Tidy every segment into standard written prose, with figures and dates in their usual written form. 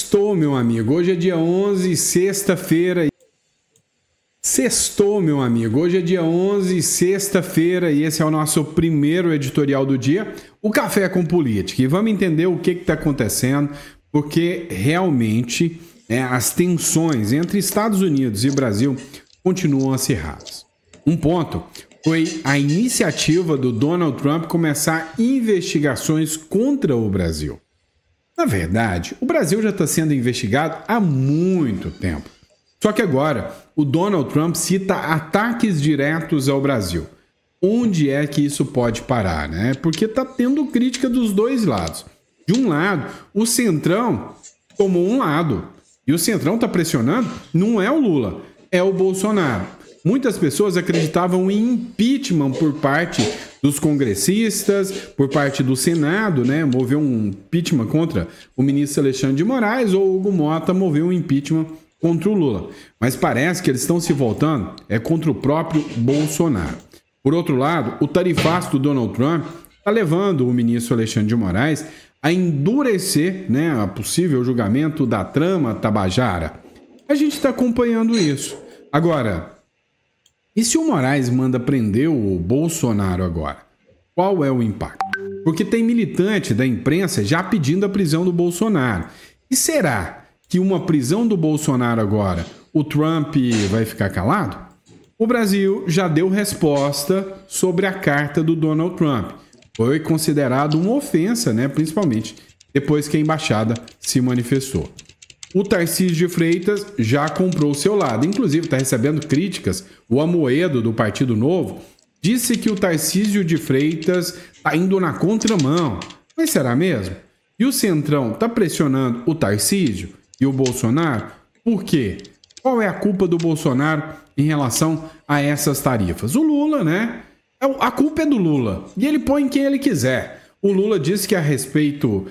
Sextou, meu amigo. Hoje é dia 11, sexta-feira. Sextou, meu amigo. Hoje é dia 11, sexta-feira, e esse é o nosso primeiro editorial do dia, o Café com Política. E vamos entender o que está acontecendo, porque realmente as tensões entre Estados Unidos e Brasil continuam acirradas. Um ponto foi a iniciativa do Donald Trump começar investigações contra o Brasil. Na verdade, o Brasil já está sendo investigado há muito tempo. Só que agora, o Donald Trump cita ataques diretos ao Brasil. Onde é que isso pode parar, né? Porque está tendo crítica dos dois lados. De um lado, o Centrão tomou um lado. E o Centrão está pressionando, não é o Lula, é o Bolsonaro. Muitas pessoas acreditavam em impeachment por parte dos congressistas, por parte do Senado, né? Moveu um impeachment contra o ministro Alexandre de Moraes, ou Hugo Mota moveu um impeachment contra o Lula. Mas parece que eles estão se voltando contra o próprio Bolsonaro. Por outro lado, o tarifaço do Donald Trump está levando o ministro Alexandre de Moraes a endurecer, né, a possível julgamento da trama Tabajara. A gente está acompanhando isso. Agora, e se o Moraes manda prender o Bolsonaro agora? Qual é o impacto? Porque tem militante da imprensa já pedindo a prisão do Bolsonaro. E será que uma prisão do Bolsonaro agora, o Trump vai ficar calado? O Brasil já deu resposta sobre a carta do Donald Trump. Foi considerado uma ofensa, né? Principalmente depois que a embaixada se manifestou. O Tarcísio de Freitas já comprou o seu lado, inclusive está recebendo críticas. O Amoedo, do Partido Novo, disse que o Tarcísio de Freitas está indo na contramão. Mas será mesmo? E o Centrão está pressionando o Tarcísio e o Bolsonaro? Por quê? Qual é a culpa do Bolsonaro em relação a essas tarifas? O Lula, né? A culpa é do Lula e ele põe quem ele quiser. O Lula disse que a respeito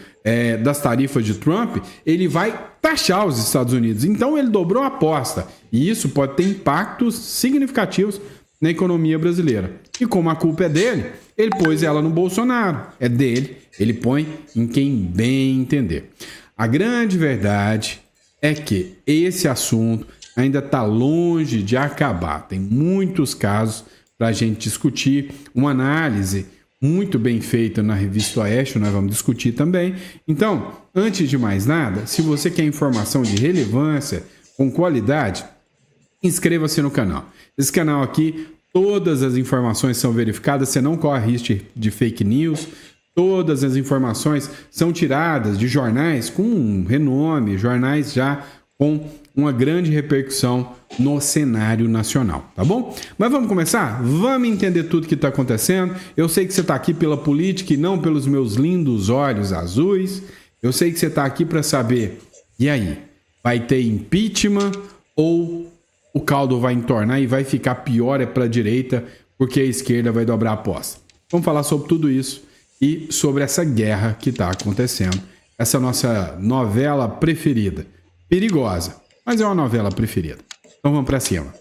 das tarifas de Trump, ele vai taxar os Estados Unidos. Então ele dobrou a aposta. E isso pode ter impactos significativos na economia brasileira. E como a culpa é dele, ele pôs ela no Bolsonaro. É dele, ele põe em quem bem entender. A grande verdade é que esse assunto ainda está longe de acabar. Tem muitos casos para a gente discutir, uma análise muito bem feita na revista Oeste, nós vamos discutir também. Então, antes de mais nada, se você quer informação de relevância, com qualidade, inscreva-se no canal. Esse canal aqui, todas as informações são verificadas, você não corre risco de fake news, todas as informações são tiradas de jornais com renome, jornais já com uma grande repercussão no cenário nacional, tá bom? Mas vamos começar? Vamos entender tudo que está acontecendo. Eu sei que você está aqui pela política e não pelos meus lindos olhos azuis. Eu sei que você está aqui para saber, e aí? Vai ter impeachment ou o caldo vai entornar e vai ficar pior para a direita porque a esquerda vai dobrar a aposta? Vamos falar sobre tudo isso e sobre essa guerra que está acontecendo. Essa nossa novela preferida. Perigosa, mas é uma novela preferida. Então vamos para cima.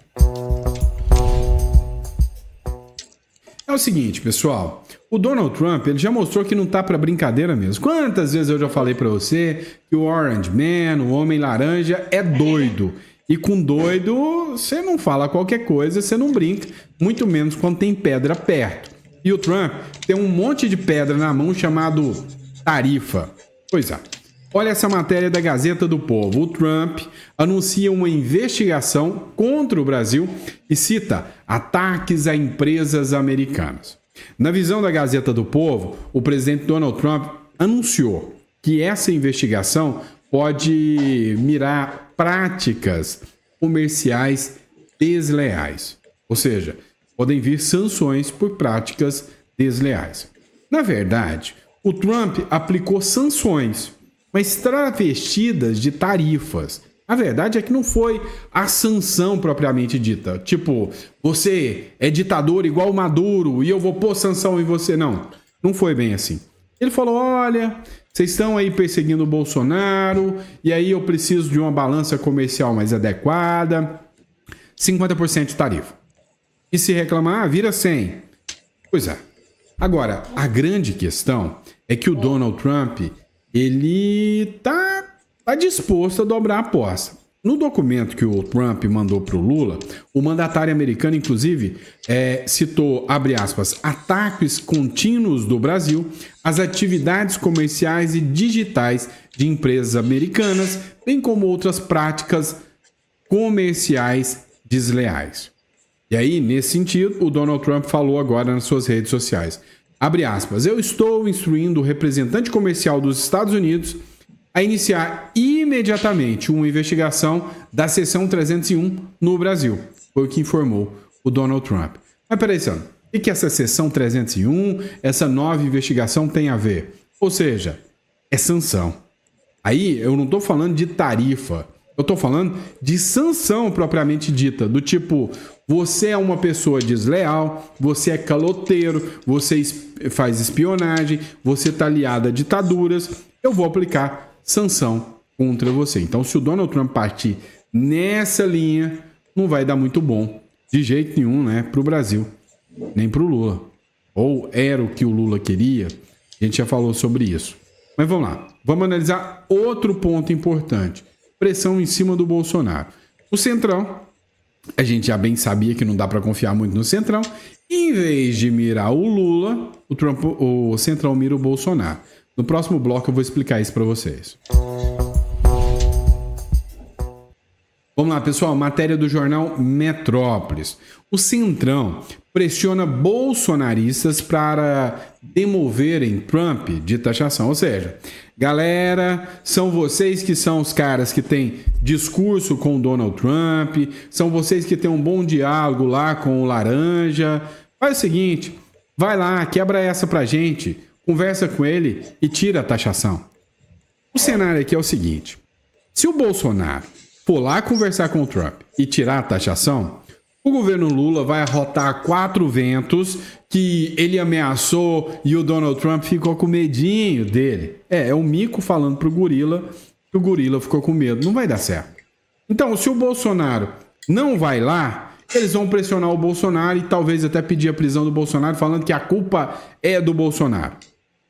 É o seguinte, pessoal. O Donald Trump ele já mostrou que não tá para brincadeira mesmo. Quantas vezes eu já falei para você que o Orange Man, o Homem Laranja, é doido. E com doido, você não fala qualquer coisa, você não brinca. Muito menos quando tem pedra perto. E o Trump tem um monte de pedra na mão chamado tarifa. Pois é. Olha essa matéria da Gazeta do Povo. O Trump anuncia uma investigação contra o Brasil e cita ataques a empresas americanas. Na visão da Gazeta do Povo, o presidente Donald Trump anunciou que essa investigação pode mirar práticas comerciais desleais. Ou seja, podem vir sanções por práticas desleais. Na verdade, o Trump aplicou sanções, mas travestidas de tarifas. A verdade é que não foi a sanção propriamente dita. Tipo, você é ditador igual o Maduro e eu vou pôr sanção em você. Não, não foi bem assim. Ele falou, olha, vocês estão aí perseguindo o Bolsonaro e aí eu preciso de uma balança comercial mais adequada. 50% de tarifa. E se reclamar, vira 100. Pois é. Agora, a grande questão é que o Donald Trump, ele tá está disposto a dobrar a aposta. No documento que o Trump mandou para o Lula, o mandatário americano, inclusive, citou, abre aspas, ataques contínuos do Brasil às atividades comerciais e digitais de empresas americanas, bem como outras práticas comerciais desleais. E aí, nesse sentido, o Donald Trump falou agora nas suas redes sociais, abre aspas, eu estou instruindo o representante comercial dos Estados Unidos a iniciar imediatamente uma investigação da seção 301 no Brasil. Foi o que informou o Donald Trump. Mas peraí, Sandro, o que essa seção 301, essa nova investigação tem a ver? Ou seja, é sanção. Aí eu não estou falando de tarifa, eu estou falando de sanção propriamente dita, do tipo, você é uma pessoa desleal, você é caloteiro, você faz espionagem, você está aliado a ditaduras, eu vou aplicar sanção contra você. Então, se o Donald Trump partir nessa linha, não vai dar muito bom, de jeito nenhum, né, para o Brasil, nem para o Lula. Ou era o que o Lula queria, a gente já falou sobre isso. Mas vamos lá, vamos analisar outro ponto importante, pressão em cima do Bolsonaro. O Centrão, a gente já bem sabia que não dá para confiar muito no Centrão, em vez de mirar o Lula, o Centrão mira o Bolsonaro. No próximo bloco eu vou explicar isso para vocês. Vamos lá, pessoal. Matéria do jornal Metrópolis. O Centrão pressiona bolsonaristas para demoverem Trump de taxação. Ou seja, galera, são vocês que são os caras que têm discurso com o Donald Trump, são vocês que têm um bom diálogo lá com o Laranja. Faz o seguinte, vai lá, quebra essa pra gente. Conversa com ele e tira a taxação. O cenário aqui é o seguinte. Se o Bolsonaro for lá conversar com o Trump e tirar a taxação, o governo Lula vai arrotar 4 ventos que ele ameaçou e o Donald Trump ficou com medinho dele. É o mico falando pro gorila que o gorila ficou com medo. Não vai dar certo. Então, se o Bolsonaro não vai lá, eles vão pressionar o Bolsonaro e talvez até pedir a prisão do Bolsonaro, falando que a culpa é do Bolsonaro.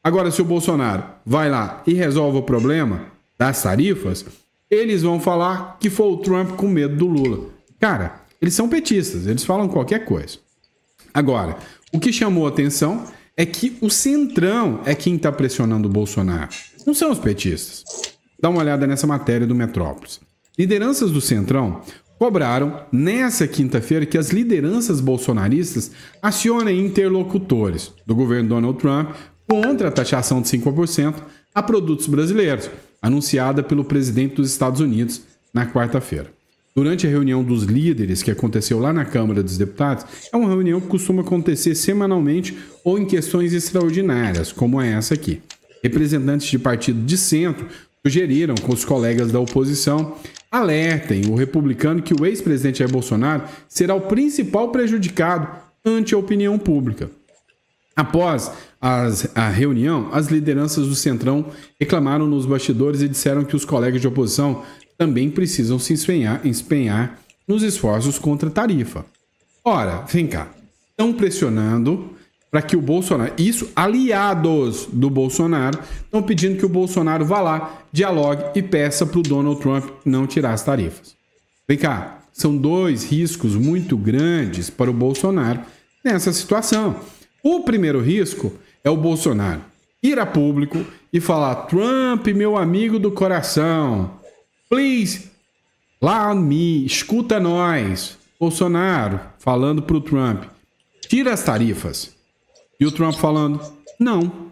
Agora, se o Bolsonaro vai lá e resolve o problema das tarifas, eles vão falar que foi o Trump com medo do Lula. Cara, eles são petistas, eles falam qualquer coisa. Agora, o que chamou a atenção é que o Centrão é quem está pressionando o Bolsonaro. Não são os petistas. Dá uma olhada nessa matéria do Metrópolis. Lideranças do Centrão cobraram nessa quinta-feira que as lideranças bolsonaristas acionem interlocutores do governo Donald Trump contra a taxação de 5% a produtos brasileiros, anunciada pelo presidente dos Estados Unidos na quarta-feira. Durante a reunião dos líderes que aconteceu lá na Câmara dos Deputados, é uma reunião que costuma acontecer semanalmente ou em questões extraordinárias, como é essa aqui. Representantes de partido de centro sugeriram com os colegas da oposição alertem o republicano que o ex-presidente Jair Bolsonaro será o principal prejudicado ante a opinião pública. Após a reunião, as lideranças do Centrão reclamaram nos bastidores e disseram que os colegas de oposição também precisam se empenhar nos esforços contra a tarifa. Ora, vem cá, estão pressionando para que o Bolsonaro, isso aliados do Bolsonaro, estão pedindo que o Bolsonaro vá lá, dialogue e peça para o Donald Trump não tirar as tarifas. Vem cá, são 2 riscos muito grandes para o Bolsonaro nessa situação. O primeiro risco é o Bolsonaro ir a público e falar: Trump, meu amigo do coração, please, lá on me, escuta nós. Bolsonaro falando para o Trump: tira as tarifas. E o Trump falando: não.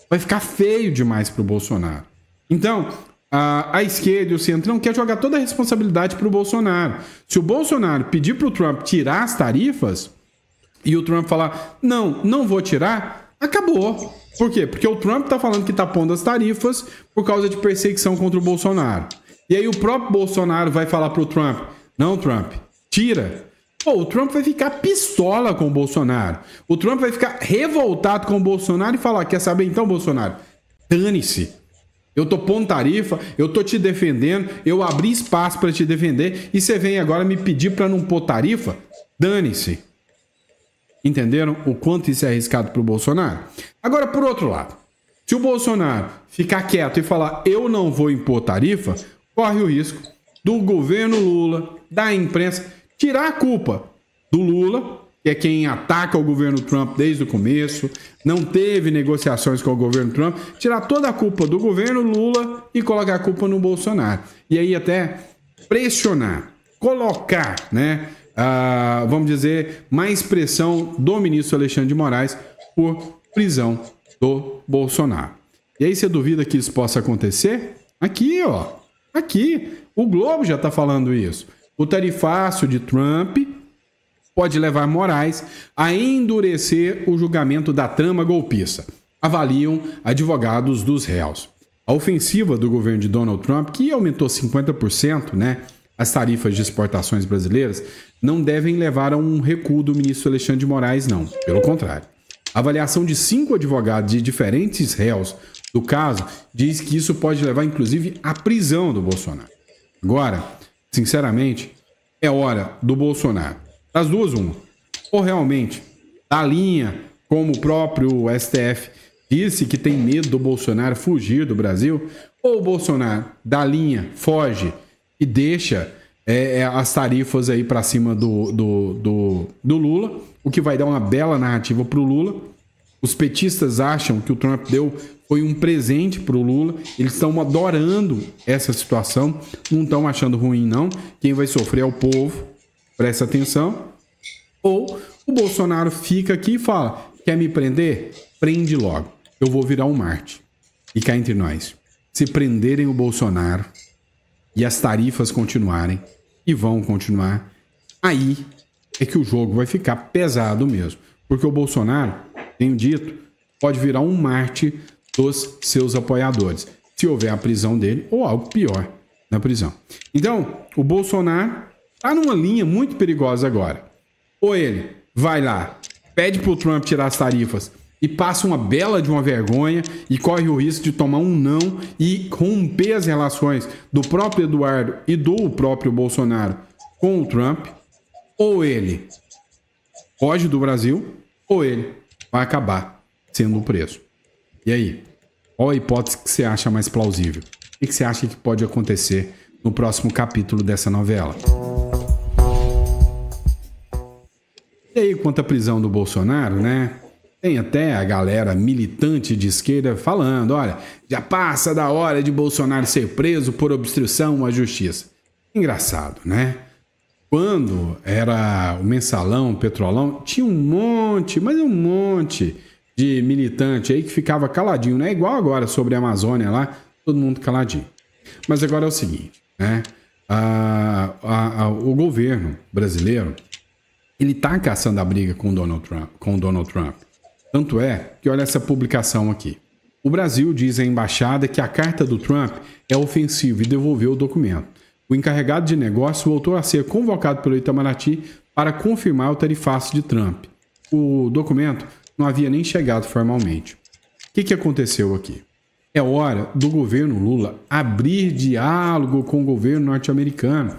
Vai ficar feio demais para o Bolsonaro. Então, a esquerda e o Centrão quer jogar toda a responsabilidade para o Bolsonaro. Se o Bolsonaro pedir para o Trump tirar as tarifas e o Trump falar: não vou tirar, acabou. Por quê? Porque o Trump está falando que está pondo as tarifas por causa de perseguição contra o Bolsonaro. E aí o próprio Bolsonaro vai falar para o Trump: não, Trump, tira. Pô, o Trump vai ficar pistola com o Bolsonaro. O Trump vai ficar revoltado com o Bolsonaro e falar: quer saber então, Bolsonaro? Dane-se. Eu tô pondo tarifa, eu tô te defendendo, eu abri espaço para te defender e você vem agora me pedir para não pôr tarifa? Dane-se. Entenderam o quanto isso é arriscado para o Bolsonaro? Agora, por outro lado, Se o Bolsonaro ficar quieto e falar eu não vou impor tarifa, corre o risco do governo Lula, da imprensa, tirar a culpa do Lula, que é quem ataca o governo Trump desde o começo, não teve negociações com o governo Trump, tirar toda a culpa do governo Lula e colocar a culpa no Bolsonaro. E aí até pressionar, colocar, né, vamos dizer, mais pressão do ministro Alexandre de Moraes por prisão do Bolsonaro. E aí você duvida que isso possa acontecer? Aqui, ó. Aqui. O Globo já está falando isso. O tarifaço de Trump pode levar Moraes a endurecer o julgamento da trama golpista, avaliam advogados dos réus. A ofensiva do governo de Donald Trump, que aumentou 50%, né, as tarifas de exportações brasileiras, não devem levar a um recuo do ministro Alexandre de Moraes, não. Pelo contrário. A avaliação de 5 advogados de diferentes réus do caso diz que isso pode levar, inclusive, à prisão do Bolsonaro. Agora, sinceramente, é hora do Bolsonaro. Das duas, uma. Ou realmente, da linha, como o próprio STF disse que tem medo do Bolsonaro fugir do Brasil, ou o Bolsonaro, da linha, foge e deixa as tarifas aí para cima do Lula, o que vai dar uma bela narrativa para o Lula. Os petistas acham que o Trump foi um presente para o Lula, eles estão adorando essa situação, não estão achando ruim não, quem vai sofrer é o povo, presta atenção. Ou o Bolsonaro fica aqui e fala, quer me prender? Prende logo, eu vou virar um Marte. E cá entre nós, se prenderem o Bolsonaro e as tarifas continuarem, e vão continuar, aí é que o jogo vai ficar pesado mesmo. Porque o Bolsonaro, tenho dito, pode virar um Marte dos seus apoiadores, se houver a prisão dele ou algo pior na prisão. Então, o Bolsonaro está numa linha muito perigosa agora. Ou ele vai lá, pede para o Trump tirar as tarifas e passa uma bela de uma vergonha e corre o risco de tomar um não e romper as relações do próprio Eduardo e do próprio Bolsonaro com o Trump, ou ele foge do Brasil, ou ele vai acabar sendo preso. E aí? Qual a hipótese que você acha mais plausível? O que você acha que pode acontecer no próximo capítulo dessa novela? E aí, quanto à prisão do Bolsonaro, né? Tem até a galera militante de esquerda falando, olha, já passa da hora de Bolsonaro ser preso por obstrução à justiça. Engraçado, né? Quando era o Mensalão, o Petrolão, tinha um monte, mas um monte de militante aí que ficava caladinho, né? Igual agora sobre a Amazônia lá, todo mundo caladinho. Mas agora é o seguinte, né? O governo brasileiro, ele tá caçando a briga com o Donald Trump. Tanto é que olha essa publicação aqui. O Brasil diz à embaixada que a carta do Trump é ofensiva e devolveu o documento. O encarregado de negócio voltou a ser convocado pelo Itamaraty para confirmar o tarifaço de Trump. O documento não havia nem chegado formalmente. O que aconteceu aqui? É hora do governo Lula abrir diálogo com o governo norte-americano.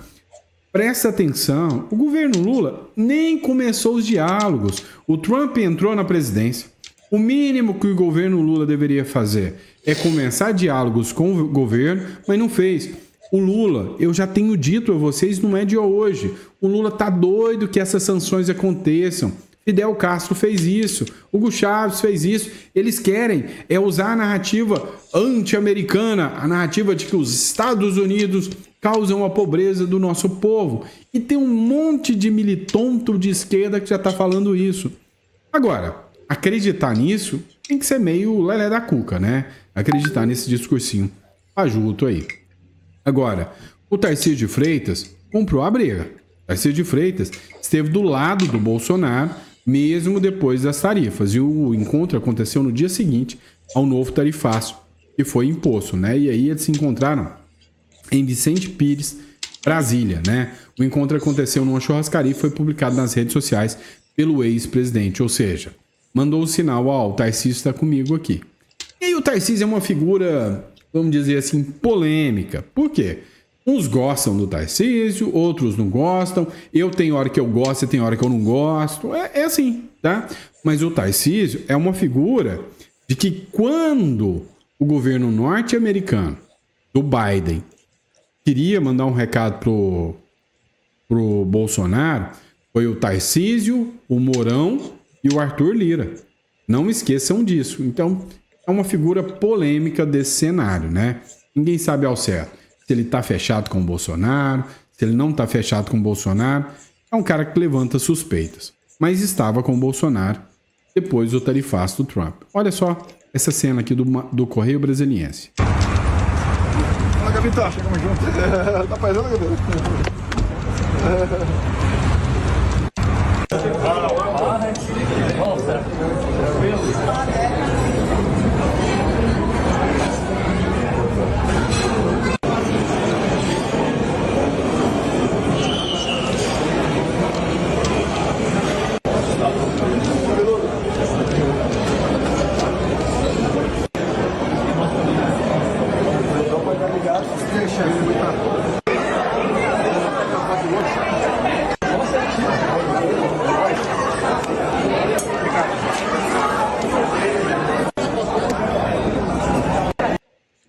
Presta atenção, o governo Lula nem começou os diálogos. O Trump entrou na presidência. O mínimo que o governo Lula deveria fazer é começar diálogos com o governo, mas não fez. O Lula, eu já tenho dito a vocês, não é de hoje. O Lula tá doido que essas sanções aconteçam. Fidel Castro fez isso, Hugo Chávez fez isso. Eles querem usar a narrativa anti-americana, a narrativa de que os Estados Unidos causam a pobreza do nosso povo. E tem um monte de militonto de esquerda que já está falando isso. Agora, acreditar nisso tem que ser meio lelé da cuca, né? Acreditar nesse discursinho fajuto aí. Agora, o Tarcísio de Freitas comprou a briga. Tarcísio de Freitas esteve do lado do Bolsonaro, mesmo depois das tarifas. E o encontro aconteceu no dia seguinte ao novo tarifaço, que foi imposto, né? E aí eles se encontraram em Vicente Pires, Brasília, né? O encontro aconteceu numa churrascaria e foi publicado nas redes sociais pelo ex-presidente. Ou seja, mandou o sinal, ó, o Tarcísio está comigo aqui. E aí o Tarcísio é uma figura, vamos dizer assim, polêmica. Por quê? Uns gostam do Tarcísio, outros não gostam. Eu tenho hora que eu gosto e tem hora que eu não gosto. É assim, tá? Mas o Tarcísio é uma figura de que quando o governo norte-americano do Biden queria mandar um recado pro Bolsonaro, foi o Tarcísio, o Mourão e o Arthur Lira. Não esqueçam disso. Então, é uma figura polêmica desse cenário, né? Ninguém sabe ao certo se ele tá fechado com o Bolsonaro, se ele não tá fechado com o Bolsonaro. É um cara que levanta suspeitas. Mas estava com o Bolsonaro depois do tarifaço do Trump. Olha só essa cena aqui do Correio Brasiliense. Fala, Gabitão. Chegamos juntos. Tá paisando, Gabitão?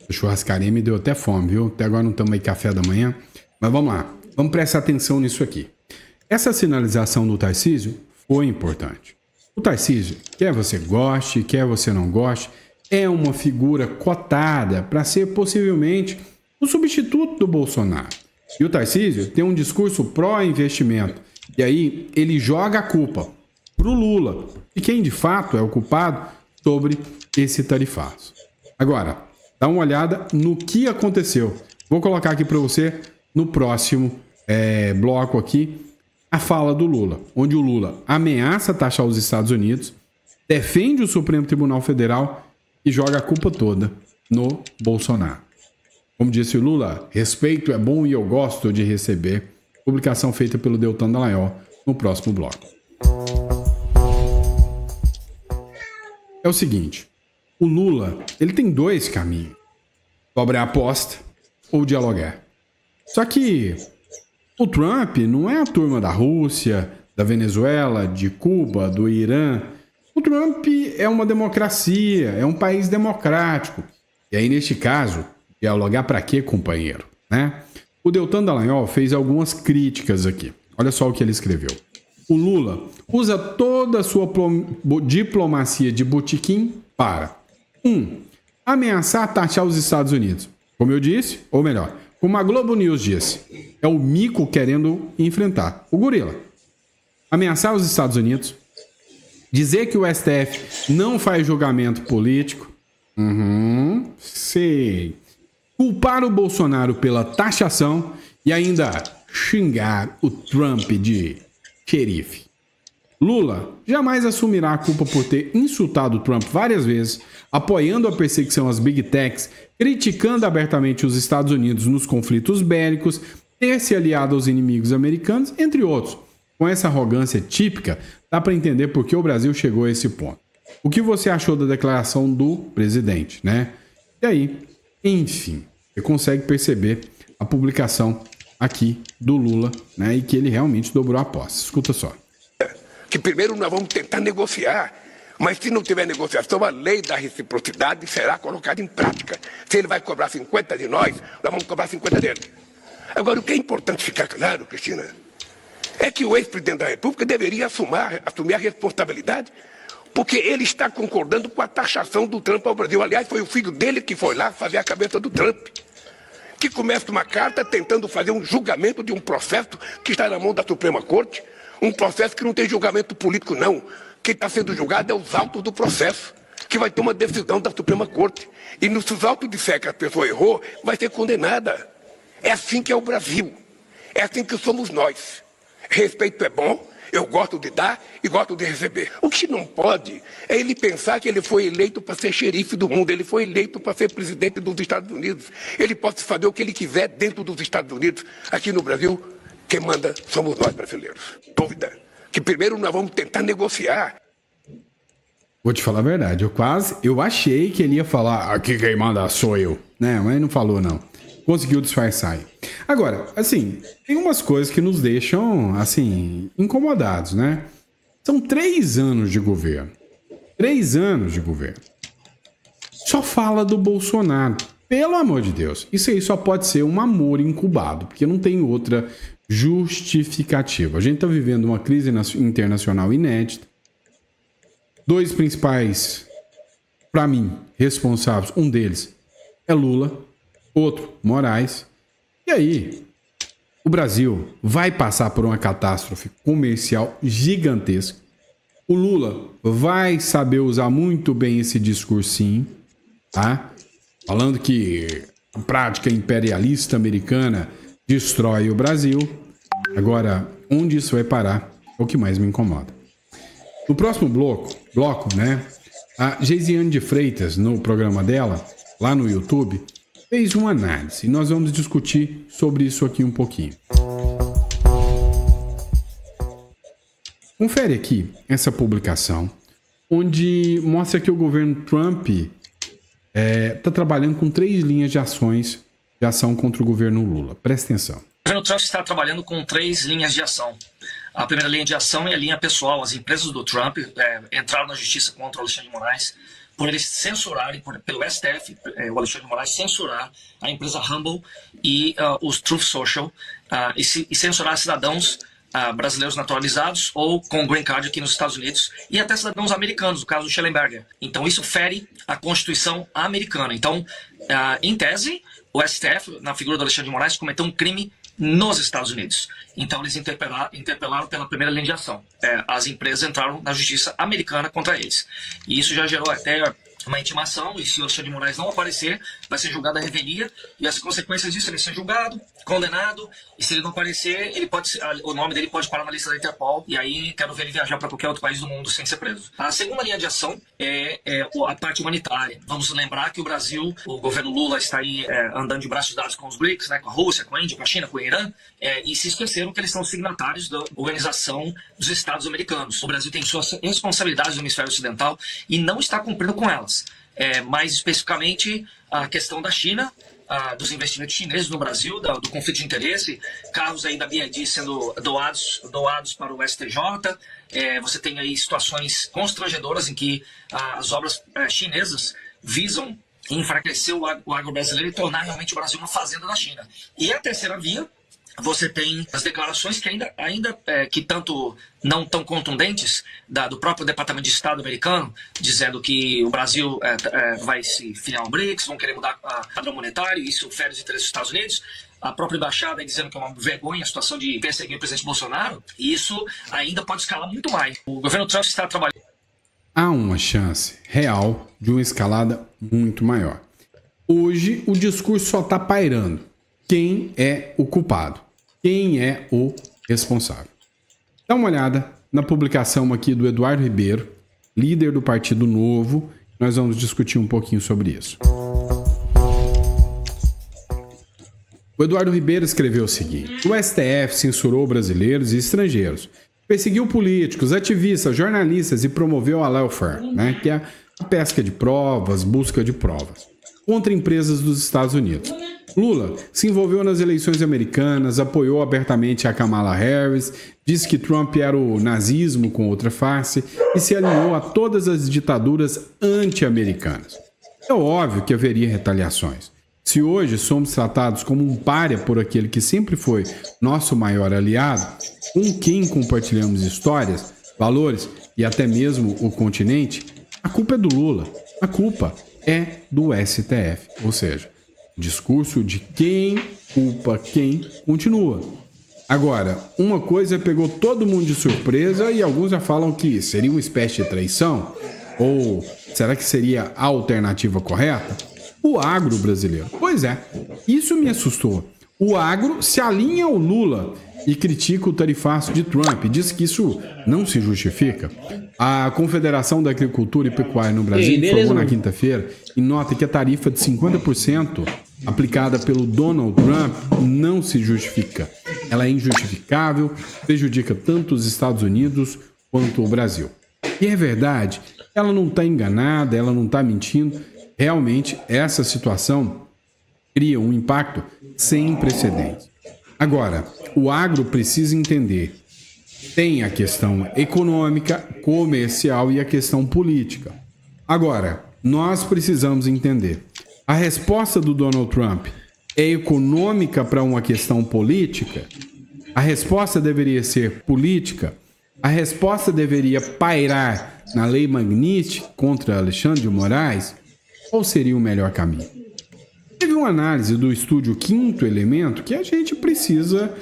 A churrascaria me deu até fome, viu? Até agora não tomei café da manhã. Mas vamos lá. Vamos prestar atenção nisso aqui. Essa sinalização do Tarcísio foi importante. O Tarcísio, quer você goste, quer você não goste, é uma figura cotada para ser possivelmente o substituto do Bolsonaro. E o Tarcísio tem um discurso pró-investimento. E aí ele joga a culpa pro Lula. E quem de fato é o culpado sobre esse tarifaço. Agora, dá uma olhada no que aconteceu. Vou colocar aqui para você no próximo bloco aqui a fala do Lula, onde o Lula ameaça taxar os Estados Unidos, defende o Supremo Tribunal Federal e joga a culpa toda no Bolsonaro. Como disse o Lula, respeito é bom e eu gosto de receber. Publicação feita pelo Deltan Dallagnol no próximo bloco. É o seguinte, o Lula, ele tem dois caminhos. Sobre a aposta ou dialogar. Só que o Trump não é a turma da Rússia, da Venezuela, de Cuba, do Irã. O Trump é uma democracia, é um país democrático. E aí, neste caso, dialogar para quê, companheiro? Né? O Deltan Dallagnol fez algumas críticas aqui. Olha só o que ele escreveu. O Lula usa toda a sua diplomacia de botequim para 1. Ameaçar taxar os Estados Unidos. Como eu disse, ou melhor, como a Globo News disse, é o mico querendo enfrentar o gorila. Ameaçar os Estados Unidos, dizer que o STF não faz julgamento político, sei. Culpar o Bolsonaro pela taxação e ainda xingar o Trump de xerife. Lula jamais assumirá a culpa por ter insultado o Trump várias vezes, apoiando a perseguição às Big Techs, criticando abertamente os Estados Unidos nos conflitos bélicos, ter se aliado aos inimigos americanos, entre outros. Com essa arrogância típica, dá para entender por que o Brasil chegou a esse ponto. O que você achou da declaração do presidente, né? E aí, enfim, você consegue perceber a publicação aqui do Lula, né? E que ele realmente dobrou a aposta. Escuta só. Que primeiro nós vamos tentar negociar, mas se não tiver negociação, a lei da reciprocidade será colocada em prática. Se ele vai cobrar 50 de nós vamos cobrar 50 dele. Agora, o que é importante ficar claro, Cristina, é que o ex-presidente da República deveria assumir a responsabilidade, porque ele está concordando com a taxação do Trump ao Brasil. Aliás, foi o filho dele que foi lá fazer a cabeça do Trump, que começa uma carta tentando fazer um julgamento de um processo que está na mão da Suprema Corte, um processo que não tem julgamento político, não. Quem está sendo julgado é os autos do processo, que vai ter uma decisão da Suprema Corte. E se os autos disser que a pessoa errou, vai ser condenada. É assim que é o Brasil. É assim que somos nós. Respeito é bom, eu gosto de dar e gosto de receber. O que não pode é ele pensar que ele foi eleito para ser xerife do mundo, ele foi eleito para ser presidente dos Estados Unidos. Ele pode fazer o que ele quiser dentro dos Estados Unidos. Aqui no Brasil, quem manda somos nós brasileiros. Dúvida. Que primeiro nós vamos tentar negociar. Vou te falar a verdade, eu achei que ele ia falar, aqui quem manda sou eu, né? Mas não falou não. Conseguiu disfarçar aí. Agora, assim, tem umas coisas que nos deixam, assim, incomodados, né? São 3 anos de governo. 3 anos de governo. só fala do Bolsonaro. Pelo amor de Deus, isso aí só pode ser um amor incubado, porque não tem outra justificativa. A gente está vivendo uma crise internacional inédita. Dois principais, para mim, responsáveis, um deles é Lula, outro Moraes. E aí, o Brasil vai passar por uma catástrofe comercial gigantesca. O Lula vai saber usar muito bem esse discursinho, tá? Falando que a prática imperialista americana destrói o Brasil. Agora, onde isso vai parar é o que mais me incomoda. No próximo bloco, né? A Geisiane de Freitas, no programa dela, lá no YouTube, fez uma análise. E nós vamos discutir sobre isso aqui um pouquinho. Confere aqui essa publicação, onde mostra que o governo Trump está trabalhando com 3 linhas de ação contra o governo Lula. Presta atenção. O governo Trump está trabalhando com 3 linhas de ação. A primeira linha de ação é a linha pessoal. As empresas do Trump entraram na justiça contra o Alexandre de Moraes por eles censurarem, pelo STF, o Alexandre de Moraes censurar a empresa Humble e os Truth Social e censurar cidadãos brasileiros naturalizados ou com green card aqui nos Estados Unidos e até cidadãos americanos, no caso do Schellenberger. Então isso fere a Constituição americana. Então, em tese, o STF, na figura do Alexandre de Moraes, cometeu um crime nos Estados Unidos. Então eles interpelaram pela primeira linha de ação. As empresas entraram na justiça americana contra eles. E isso já gerou até uma intimação, e se o Alexandre de Moraes não aparecer, vai ser julgado a revelia, e as consequências disso, ele ser julgado, condenado, e se ele não aparecer, o nome dele pode parar na lista da Interpol, e aí quero ver ele viajar para qualquer outro país do mundo sem ser preso. A segunda linha de ação é a parte humanitária. Vamos lembrar que o Brasil, o governo Lula está aí andando de braços dados com os BRICS, né, com a Rússia, com a Índia, com a China, com o Irã, e se esqueceram que eles são signatários da Organização dos Estados Americanos. O Brasil tem suas responsabilidades no hemisfério ocidental e não está cumprindo com elas. Mais especificamente a questão da China, dos investimentos chineses no Brasil, do conflito de interesse, carros aí da BYD sendo doados para o STJ. Você tem aí situações constrangedoras em que as obras chinesas visam enfraquecer o agro brasileiro e tornar realmente o Brasil uma fazenda da China. E a terceira via, você tem as declarações que ainda que tanto não tão contundentes do próprio Departamento de Estado americano, dizendo que o Brasil vai se filiar ao BRICS, vão querer mudar o padrão monetário, isso fere os interesses dos Estados Unidos. A própria embaixada dizendo que é uma vergonha a situação de perseguir o presidente Bolsonaro, e isso ainda pode escalar muito mais. O governo Trump está trabalhando. Há uma chance real de uma escalada muito maior. Hoje o discurso só está pairando. Quem é o culpado? Quem é o responsável? Dá uma olhada na publicação aqui do Eduardo Ribeiro, líder do Partido Novo. Nós vamos discutir um pouquinho sobre isso. O Eduardo Ribeiro escreveu o seguinte: o STF censurou brasileiros e estrangeiros, perseguiu políticos, ativistas, jornalistas e promoveu a lawfare, né, que é a pesca de provas, busca de provas, contra empresas dos Estados Unidos. Lula se envolveu nas eleições americanas, apoiou abertamente a Kamala Harris, disse que Trump era o nazismo com outra face e se alinhou a todas as ditaduras anti-americanas. É óbvio que haveria retaliações. Se hoje somos tratados como um pária por aquele que sempre foi nosso maior aliado, com quem compartilhamos histórias, valores e até mesmo o continente, a culpa é do Lula, a culpa é do STF, ou seja, o discurso de quem culpa quem continua. Agora, uma coisa pegou todo mundo de surpresa e alguns já falam que seria uma espécie de traição, ou será que seria a alternativa correta? O agro brasileiro. Pois é, isso me assustou. O agro se alinha ao Lula e critica o tarifaço de Trump. Diz que isso não se justifica. A Confederação da Agricultura e Pecuária no Brasil informou na quinta-feira e nota que a tarifa de 50% aplicada pelo Donald Trump não se justifica. Ela é injustificável, prejudica tanto os Estados Unidos quanto o Brasil. E é verdade, ela não está enganada, ela não está mentindo. Realmente, essa situação cria um impacto sem precedentes. Agora, o agro precisa entender. Tem a questão econômica, comercial e a questão política. Agora, nós precisamos entender. A resposta do Donald Trump é econômica para uma questão política? A resposta deveria ser política? A resposta deveria pairar na lei Magnitsky contra Alexandre de Moraes? Qual seria o melhor caminho? Teve uma análise do estúdio Quinto Elemento que a gente precisa,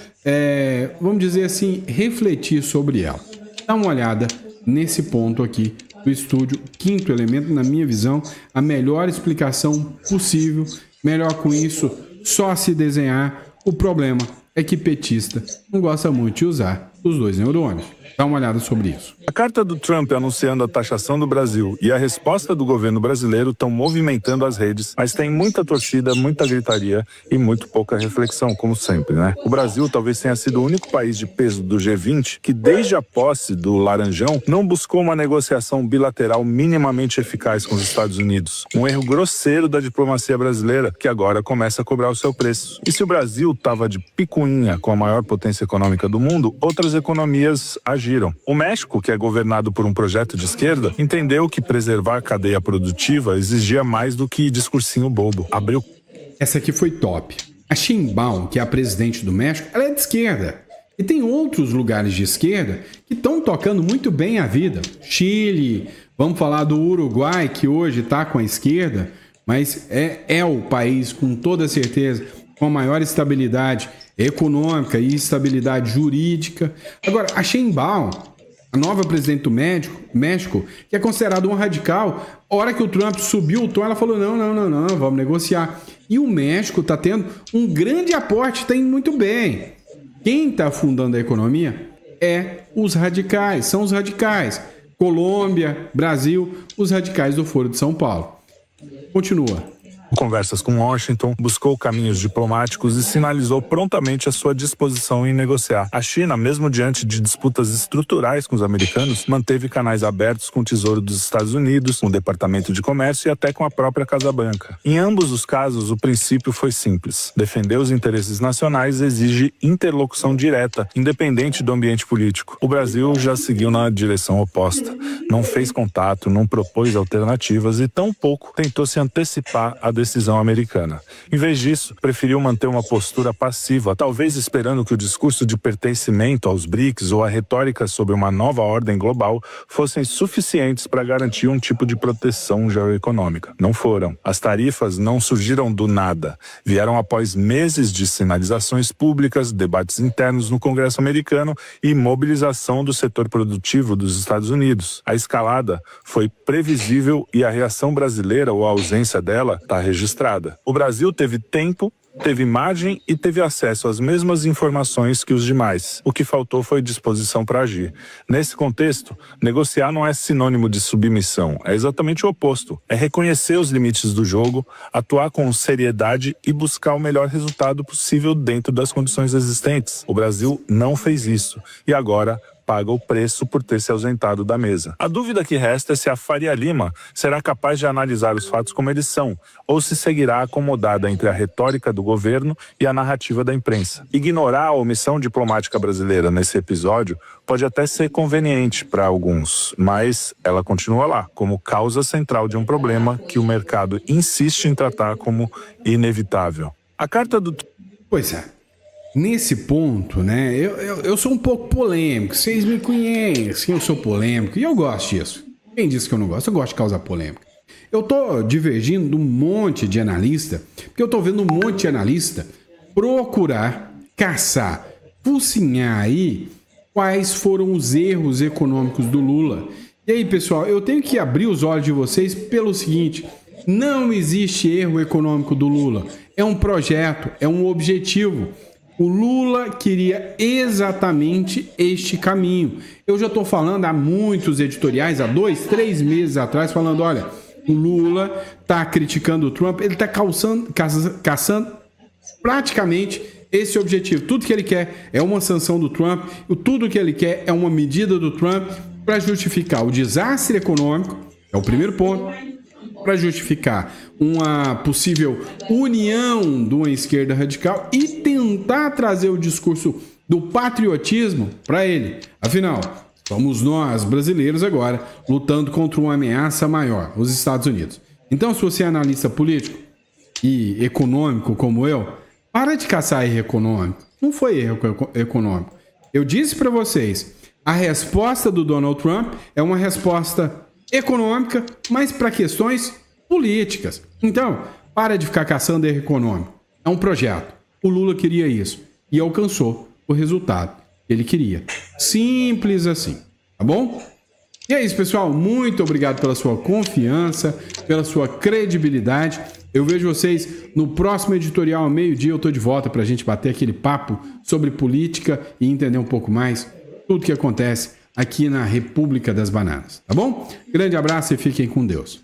vamos dizer assim, refletir sobre ela. Dá uma olhada nesse ponto aqui do estúdio Quinto Elemento, na minha visão, a melhor explicação possível. Melhor com isso, só se desenhar. O problema é que petista não gosta muito de usar os dois neurônios. Dá uma olhada sobre isso. A carta do Trump anunciando a taxação do Brasil e a resposta do governo brasileiro estão movimentando as redes, mas tem muita torcida, muita gritaria e muito pouca reflexão, como sempre, né? O Brasil talvez tenha sido o único país de peso do G20 que, desde a posse do Laranjão, não buscou uma negociação bilateral minimamente eficaz com os Estados Unidos. Um erro grosseiro da diplomacia brasileira, que agora começa a cobrar o seu preço. E se o Brasil estava de picuinha com a maior potência econômica do mundo, outras economias agiram. O México, que é governado por um projeto de esquerda, entendeu que preservar a cadeia produtiva exigia mais do que discursinho bobo. Abriu. Essa aqui foi top. A Sheinbaum, que é a presidente do México, ela é de esquerda. E tem outros lugares de esquerda que estão tocando muito bem a vida. Chile, vamos falar do Uruguai, que hoje está com a esquerda, mas é o país, com toda certeza, com a maior estabilidade econômica e estabilidade jurídica. Agora, a Sheinbaum, a nova presidente do México, que é considerada um radical, a hora que o Trump subiu o tom, ela falou, não, vamos negociar. E o México está tendo um grande aporte, está indo muito bem. Quem está afundando a economia é os radicais, são os radicais. Colômbia, Brasil, os radicais do Foro de São Paulo. Continua. Conversas com Washington, buscou caminhos diplomáticos e sinalizou prontamente a sua disposição em negociar. A China, mesmo diante de disputas estruturais com os americanos, manteve canais abertos com o Tesouro dos Estados Unidos, com o Departamento de Comércio e até com a própria Casa Branca. Em ambos os casos, o princípio foi simples. Defender os interesses nacionais exige interlocução direta, independente do ambiente político. O Brasil já seguiu na direção oposta. Não fez contato, não propôs alternativas e tampouco tentou se antecipar à decisão americana. Em vez disso, preferiu manter uma postura passiva, talvez esperando que o discurso de pertencimento aos BRICS ou a retórica sobre uma nova ordem global fossem suficientes para garantir um tipo de proteção geoeconômica. Não foram. As tarifas não surgiram do nada. Vieram após meses de sinalizações públicas, debates internos no Congresso americano e mobilização do setor produtivo dos Estados Unidos. A escalada foi previsível e a reação brasileira, ou a ausência dela, está registrada. O Brasil teve tempo, teve margem e teve acesso às mesmas informações que os demais. O que faltou foi disposição para agir. Nesse contexto, negociar não é sinônimo de submissão, é exatamente o oposto. É reconhecer os limites do jogo, atuar com seriedade e buscar o melhor resultado possível dentro das condições existentes. O Brasil não fez isso e agora paga o preço por ter se ausentado da mesa. A dúvida que resta é se a Faria Lima será capaz de analisar os fatos como eles são, ou se seguirá acomodada entre a retórica do governo e a narrativa da imprensa. Ignorar a omissão diplomática brasileira nesse episódio pode até ser conveniente para alguns, mas ela continua lá, como causa central de um problema que o mercado insiste em tratar como inevitável. A carta do... Pois é. Nesse ponto, né, eu sou um pouco polêmico, vocês me conhecem, eu sou polêmico e eu gosto disso. Quem disse que eu não gosto? Eu gosto de causar polêmica. Eu tô divergindo de um monte de analista, porque eu tô vendo um monte de analista procurar, caçar, focinhar aí quais foram os erros econômicos do Lula. E aí, pessoal, eu tenho que abrir os olhos de vocês pelo seguinte: não existe erro econômico do Lula. É um projeto, é um objetivo. O Lula queria exatamente este caminho. Eu já estou falando há muitos editoriais, há 2, 3 meses atrás, falando, olha, o Lula está criticando o Trump, ele está caçando praticamente esse objetivo. Tudo que ele quer é uma sanção do Trump, tudo que ele quer é uma medida do Trump para justificar o desastre econômico, é o primeiro ponto, para justificar uma possível união de uma esquerda radical e tentar trazer o discurso do patriotismo para ele. Afinal, somos nós, brasileiros, agora, lutando contra uma ameaça maior, os Estados Unidos. Então, se você é analista político e econômico como eu, para de caçar erro econômico. Não foi erro econômico. Eu disse para vocês, a resposta do Donald Trump é uma resposta econômica, mas para questões políticas. Então, para de ficar caçando erro econômico. É um projeto. O Lula queria isso e alcançou o resultado que ele queria. Simples assim, tá bom? E é isso, pessoal. Muito obrigado pela sua confiança, pela sua credibilidade. Eu vejo vocês no próximo editorial, ao meio-dia. Eu tô de volta pra gente bater aquele papo sobre política e entender um pouco mais tudo que acontece aqui na República das Bananas, tá bom? Grande abraço e fiquem com Deus.